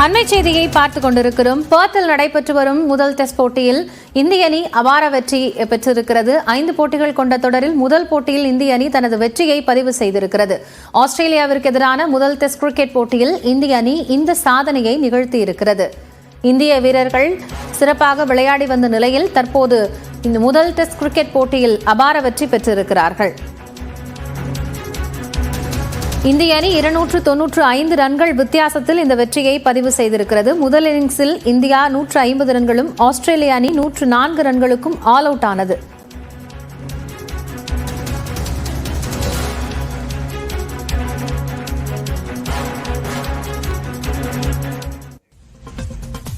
அண்மை செய்தியை பார்த்துக் கொண்டிருக்கிறோம். பெர்த்தில் நடைபெற்று வரும் முதல் டெஸ்ட் போட்டியில் இந்திய அணி அபார வெற்றி பெற்றிருக்கிறது. 5 போட்டிகள் கொண்ட தொடரில் முதல் போட்டியில் இந்திய அணி தனது வெற்றியை பதிவு செய்திருக்கிறது. ஆஸ்திரேலியாவிற்கு எதிரான முதல் டெஸ்ட் கிரிக்கெட் போட்டியில் இந்திய அணி இந்த சாதனையை நிகழ்த்தியிருக்கிறது. இந்திய வீரர்கள் சிறப்பாக விளையாடி வந்த நிலையில் தற்போது இந்த முதல் டெஸ்ட் கிரிக்கெட் போட்டியில் அபார வெற்றி பெற்றிருக்கிறார்கள். இந்திய அணி 295 ரன்கள் வித்தியாசத்தில் இந்த வெற்றியை பதிவு செய்திருக்கிறது. முதல் இன்னிங்ஸில் இந்தியா 150 ரன்களும் ஆஸ்திரேலிய அணி 104 ரன்களுக்கும் ஆல் அவுட் ஆனது.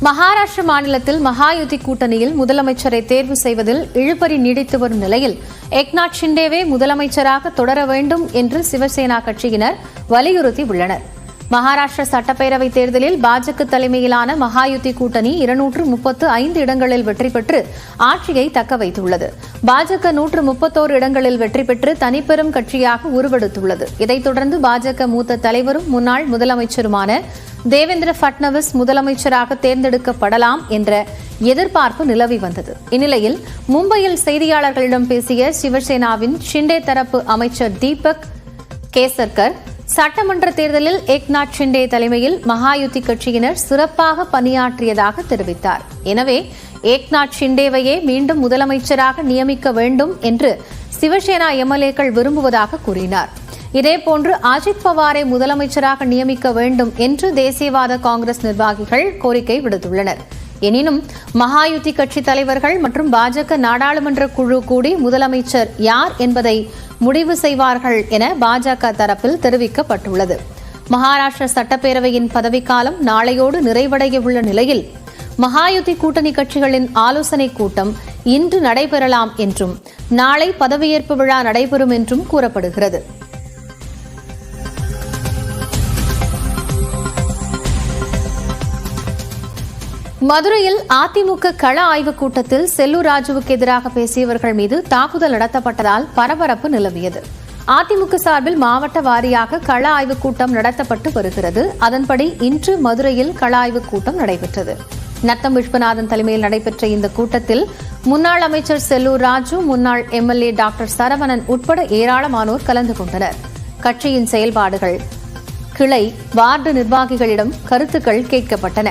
மகாராஷ்டிர மாநிலத்தில் மகாயுதி கூட்டணியில் முதலமைச்சரை தேர்வு செய்வதில் இழுபறி நீடித்து வரும் நிலையில் ஏக்நாத் ஷிண்டேவே முதலமைச்சராக தொடர வேண்டும் என்று சிவசேனா கட்சியினர் வலியுறுத்தியுள்ளனர். மகாராஷ்டிர சட்டப்பேரவைத் தேர்தலில் பாஜக தலைமையிலான மகாயுதி கூட்டணி 235 இடங்களில் வெற்றி பெற்று ஆட்சியை தக்க வைத்துள்ளது. பாஜக 131 இடங்களில் வெற்றி பெற்று தனிப்பெரும் கட்சியாக உருவெடுத்துள்ளது. இதைத் தொடர்ந்து பாஜக மூத்த தலைவரும் முன்னாள் முதலமைச்சருமான தேவேந்திர பட்னவிஸ் முதலமைச்சராக தேர்ந்தெடுக்கப்படலாம் என்ற எதிர்பார்ப்பு நிலவி வந்தது. இந்நிலையில் மும்பையில் செய்தியாளர்களிடம் பேசிய சிவசேனாவின் ஷிண்டே தரப்பு அமைச்சர் தீபக் கேசர்கர், சட்டமன்ற தேர்தலில் ஏக்நாத் ஷிண்டே தலைமையில் மகாயுதி கட்சியினர் சிறப்பாக பணியாற்றியதாக தெரிவித்தார். எனவே ஏக்நாத் ஷிண்டேவையே மீண்டும் முதலமைச்சராக நியமிக்க வேண்டும் என்று சிவசேனா எம்எல்ஏக்கள் விரும்புவதாக கூறினார். இதேபோன்று அஜித் பவாரை முதலமைச்சராக நியமிக்க வேண்டும் என்று தேசியவாத காங்கிரஸ் நிர்வாகிகள் கோரிக்கை விடுத்துள்ளனர். எனினும் மகாயுதி கட்சி தலைவர்கள் மற்றும் பாஜக நாடாளுமன்ற குழு கூடி முதலமைச்சர் யார் என்பதை முடிவு செய்வார்கள் என பாஜக தரப்பில் தெரிவிக்கப்பட்டுள்ளது. மகாராஷ்டிர சட்டப்பேரவையின் பதவிக்காலம் நாளையோடு நிறைவடைய உள்ள நிலையில் மகாயுதி கூட்டணி கட்சிகளின் ஆலோசனைக் கூட்டம் இன்று நடைபெறலாம் என்றும் நாளை பதவியேற்பு விழா நடைபெறும் என்றும் கூறப்படுகிறது. மதுரையில் அதிமுக கள ஆய்வுக் கூட்டத்தில் செல்லூர் ராஜுவுக்கு எதிராக பேசியவர்கள் மீது தாக்குதல் நடத்தப்பட்டதால் பரபரப்பு நிலவியது. அதிமுக சார்பில் மாவட்ட வாரியாக கள ஆய்வுக் கூட்டம் நடத்தப்பட்டு வருகிறது. அதன்படி இன்று மதுரையில் கள ஆய்வுக் கூட்டம் நடைபெற்றது. நத்தம் விஸ்வநாதன் தலைமையில் நடைபெற்ற இந்த கூட்டத்தில் முன்னாள் அமைச்சர் செல்லூர் ராஜு, முன்னாள் எம்எல்ஏ டாக்டர் சரவணன் உட்பட ஏராளமானோர் கலந்து கொண்டனர். கட்சியின் செயல்பாடுகள், கிளை, வார்டு நிர்வாகிகளிடம் கருத்துக்கள் கேட்கப்பட்டன.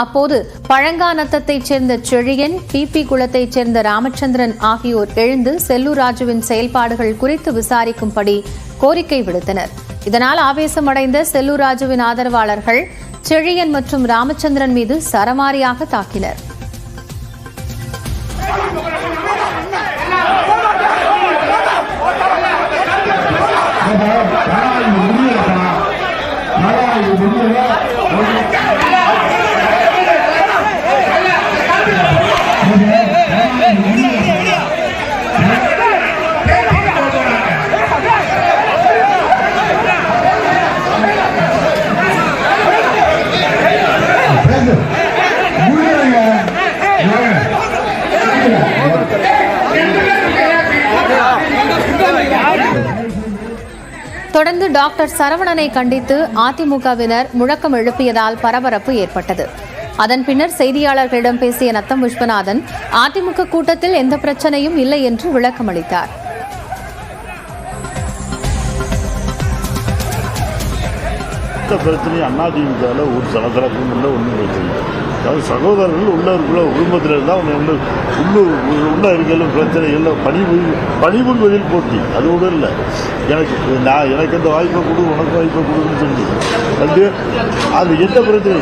அப்போது பழங்காநத்தத்தைச் சேர்ந்த செழியன், பிபி குளத்தைச் சேர்ந்த ராமச்சந்திரன் ஆகியோர் எழுந்து செல்லூர் ராஜுவின் செயல்பாடுகள் குறித்து விசாரிக்கும்படி கோரிக்கை விடுத்தனர். இதனால் ஆவேசமடைந்த செல்லூர் ராஜுவின் ஆதரவாளர்கள் செழியன் மற்றும் ராமச்சந்திரன் மீது சரமாரியாக தாக்கினர். தொடர்ந்து டாக்டர் சரவணனை கண்டித்து அதிமுகவினர் முழக்கம் எழுப்பியதால் பரபரப்பு ஏற்பட்டது. அதன் பின்னர் செய்தியாளர்களிடம் பேசிய நத்தம் விஸ்வநாதன் அதிமுக கூட்டத்தில் எந்த பிரச்சனையும் இல்லை என்று விளக்கமளித்தார். பிரச்சனை அதிமுகவில் ஒரு சலசலப்பும் இல்லை, ஒன்றும் பிரச்சனை இல்லை. அதாவது சகோதரர்கள் உள்ளவருக்குள்ள குடும்பத்தில் இருந்தால் உள்ள இருக்கையிலும் பிரச்சனை இல்லை. பணிபுரிவதில் போட்டி, அது கூட இல்லை. எனக்கு அந்த வாய்ப்பை கொடு, உனக்கு வாய்ப்பை கொடுக்குன்னு சொல்லி அது எந்த பிரச்சனை